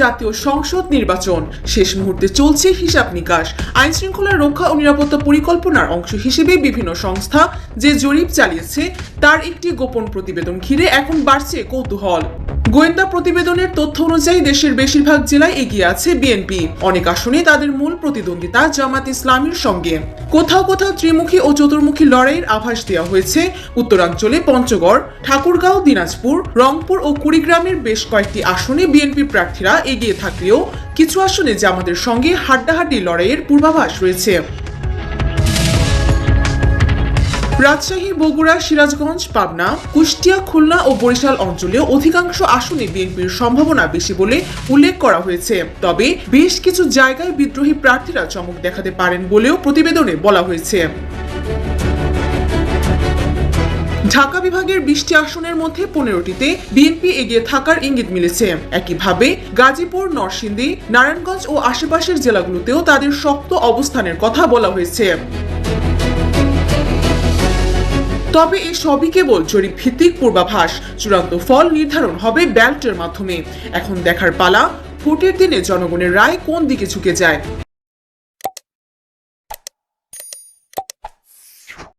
জাতীয় সংসদ নির্বাচন শেষ মুহূর্তে চলছে হিসাব নিকাশ। আইন শৃঙ্খলা রক্ষা ও নিরাপত্তা পরিকল্পনার অংশ হিসেবে বিভিন্ন সংস্থা যে জরিপ চালিয়েছে তার একটি গোপন প্রতিবেদন ঘিরে এখন বাড়ছে কৌতূহল। গোয়েন্দা প্রতিবেদনের তথ্য অনুযায়ী দেশের বেশিরভাগ জেলায় এগিয়ে আছে বিএনপি। অনেক আসনে তাদের মূল প্রতিদ্বন্দ্বিতা জামাত ইসলামীর সঙ্গে। কোথাও কোথাও ত্রিমুখী ও চতুর্মুখী লড়াইয়ের আভাস দেওয়া হয়েছে। উত্তরাঞ্চলে পঞ্চগড়, ঠাকুরগাঁও, দিনাজপুর, রংপুর ও কুড়িগ্রামের বেশ কয়েকটি আসনে বিএনপি প্রার্থীরা এগিয়ে থাকলেও কিছু আসনে জামাতের সঙ্গে হাড্ডাহাড্ডি লড়াইয়ের পূর্বাভাস রয়েছে। রাজশাহী, বগুড়া, সিরাজগঞ্জ, পাবনা, কুষ্টিয়া, খুলনা ও বরিশাল অঞ্চলেও অধিকাংশ আসনে বিএনপির সম্ভাবনা বেশি বলে উল্লেখ করা হয়েছে। তবে বেশ কিছু জায়গায় বিদ্রোহী প্রার্থীরা চমক দেখাতে পারেন বলেও প্রতিবেদনে বলা হয়েছে। ঢাকা বিভাগের 20টি আসনের মধ্যে 15টিতে বিএনপি এগিয়ে থাকার ইঙ্গিত মিলেছে। একইভাবে গাজীপুর, নরসিংদী, নারায়ণগঞ্জ ও আশেপাশের জেলাগুলোতেও তাদের শক্ত অবস্থানের কথা বলা হয়েছে। তবে এই সবই কেবল জরিপ ভিত্তিক পূর্বাভাস। চূড়ান্ত ফল নির্ধারণ হবে ব্যালটের মাধ্যমে। এখন দেখার পালা, ভোটের দিনে জনগণের রায় কোন দিকে ঝুঁকে যায়।